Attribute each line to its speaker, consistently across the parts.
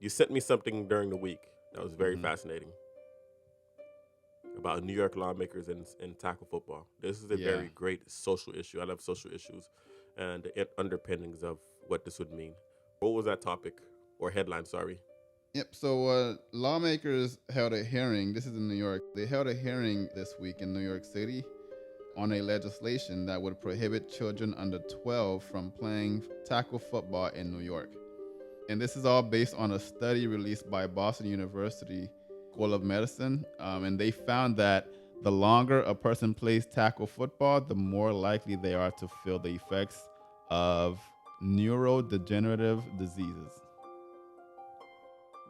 Speaker 1: You sent me something during the week that was very
Speaker 2: Hmm.
Speaker 1: fascinating about New York lawmakers and tackle football. This is a
Speaker 2: Yeah.
Speaker 1: very great social issue. I love social issues and the underpinnings of what this would mean. What was that topic or headline? Sorry.
Speaker 2: Yep. So lawmakers held a hearing. This is in New York. They held a hearing this week in New York City on a legislation that would prohibit children under 12 from playing tackle football in New York. And this is all based on a study released by Boston University School of Medicine. And they found that the longer a person plays tackle football, the more likely they are to feel the effects of neurodegenerative diseases.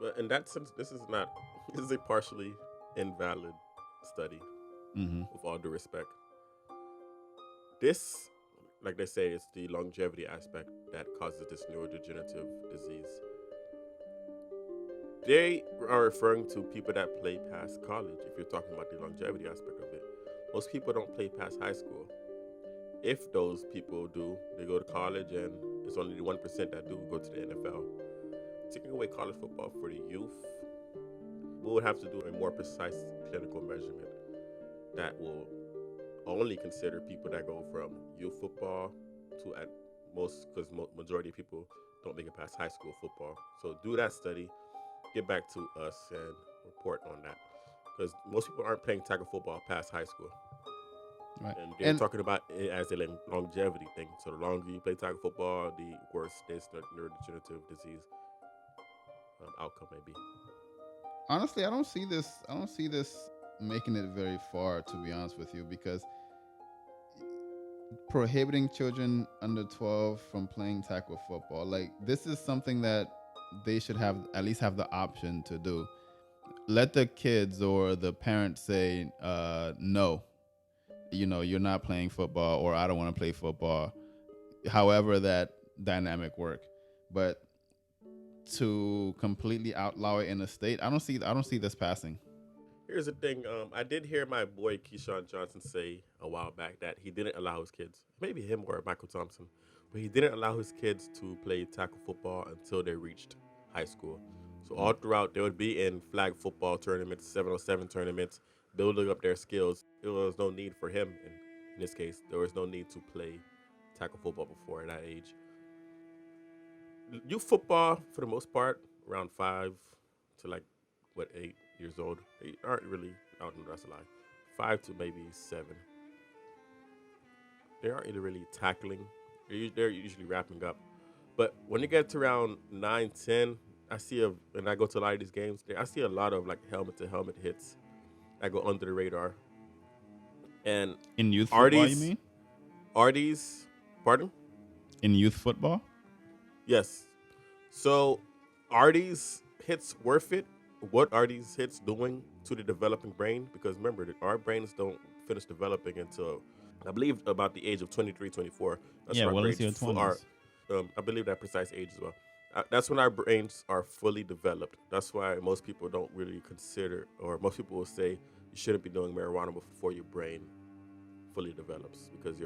Speaker 1: But in that sense, this is not. This is a partially invalid study.
Speaker 2: Mm-hmm.
Speaker 1: With all due respect, this, like they say, it's the longevity aspect that causes this neurodegenerative disease. They are referring to people that play past college. If you're talking about the longevity aspect of it, most people don't play past high school. If those people do, they go to college, and it's only the 1% that do go to the NFL. Taking away college football for the youth, we would have to do a more precise clinical measurement that will only consider people that go from youth football to at most, because majority of people don't make it past high school football. So do that study, get back to us and report on that, because most people aren't playing tackle football past high school,
Speaker 2: Right.
Speaker 1: and they're
Speaker 2: And
Speaker 1: talking about it as a longevity thing. So the longer you play tackle football, the worse this neurodegenerative disease outcome may be.
Speaker 2: honestly, I don't see this making it very far, to be honest with you, because prohibiting children under 12 from playing tackle football, like this is something that they should have at least have the option to do. Let the kids or the parents say no, you're not playing football, or I don't want to play football, however that dynamic work. But to completely outlaw it in the state, I don't see this passing.
Speaker 1: Here's the thing. I did hear my boy Keyshawn Johnson say a while back that he didn't allow his kids, maybe him or Michael Thompson, but he didn't allow his kids to play tackle football until they reached high school. So all throughout, they would be in flag football tournaments, 7-on-7 tournaments, building up their skills. There was no need for him, in this case, there was no need to play tackle football before that age. Youth football, for the most part, around 5 to like, what, 8 years old, they aren't really, I don't know, that's a lie, 5 to maybe 7. They aren't really tackling. They're usually wrapping up. But when you get to around 9, 10, when I go to a lot of these games, I see a lot of like helmet to helmet hits that go under the radar. And
Speaker 2: In youth
Speaker 1: are
Speaker 2: football, you
Speaker 1: these,
Speaker 2: mean?
Speaker 1: are these, pardon?
Speaker 2: In youth football?
Speaker 1: Yes. So are these hits worth it? What are these hits doing to the developing brain? Because remember that our brains don't finish developing until, I believe, about the age of 23, 24. That's
Speaker 2: Yeah,
Speaker 1: when our
Speaker 2: well, it's
Speaker 1: brains
Speaker 2: your
Speaker 1: are,
Speaker 2: 20s.
Speaker 1: I believe that precise age as well. That's when our brains are fully developed. That's why most people don't really consider, or most people will say, you shouldn't be doing marijuana before your brain fully develops, because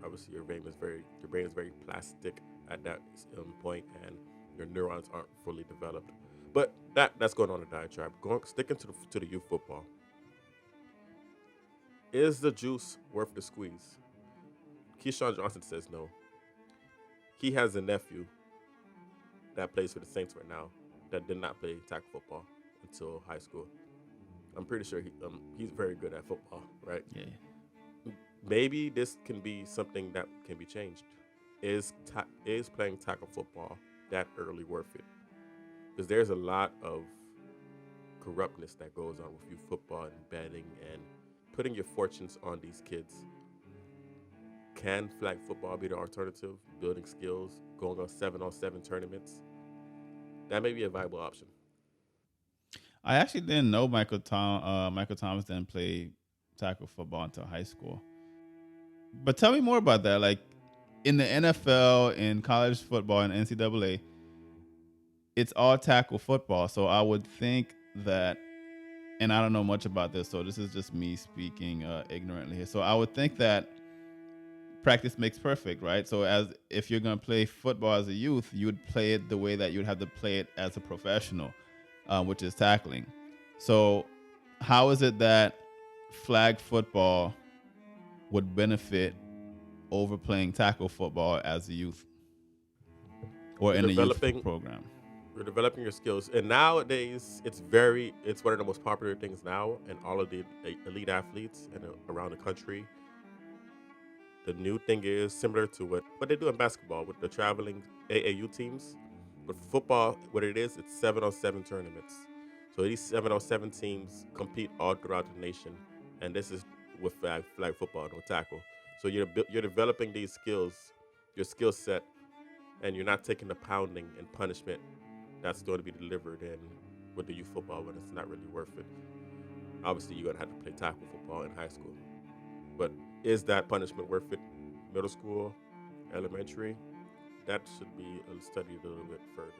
Speaker 1: obviously your brain is very plastic at that point, and your neurons aren't fully developed. But that's going on a diatribe. Sticking to the youth football. Is the juice worth the squeeze? Keyshawn Johnson says no. He has a nephew that plays for the Saints right now that did not play tackle football until high school. I'm pretty sure he's very good at football, right?
Speaker 2: Yeah.
Speaker 1: Maybe this can be something that can be changed. Is playing tackle football that early worth it? Because there's a lot of corruptness that goes on with youth football and betting and putting your fortunes on these kids. Can flag football be the alternative? Building skills, going on 7-on-7 tournaments. That may be a viable option.
Speaker 2: I actually didn't know Michael Thomas didn't play tackle football until high school. But tell me more about that. Like in the NFL, in college football, and NCAA, it's all tackle football. So I would think that, and I don't know much about this, so this is just me speaking ignorantly here. So I would think that practice makes perfect, right? So as if you're going to play football as a youth, you'd play it the way that you'd have to play it as a professional, which is tackling. So how is it that flag football would benefit over playing tackle football as a youth or
Speaker 1: You're
Speaker 2: in a youth
Speaker 1: developing
Speaker 2: program?
Speaker 1: you're developing your skills, and nowadays it's one of the most popular things now, and all of the elite athletes and around the country. The new thing is similar to what they do in basketball with the traveling AAU teams. But football, what it is, it's 7-on-7 tournaments. So these 7-on-7 teams compete all throughout the nation, and this is with flag football, no tackle. So you're developing these skills, your skill set, and you're not taking the pounding and punishment that's going to be delivered in with the youth football when it's not really worth it. Obviously, you're gonna have to play tackle football in high school, but is that punishment worth it? Middle school, elementary, that should be studied a little bit further.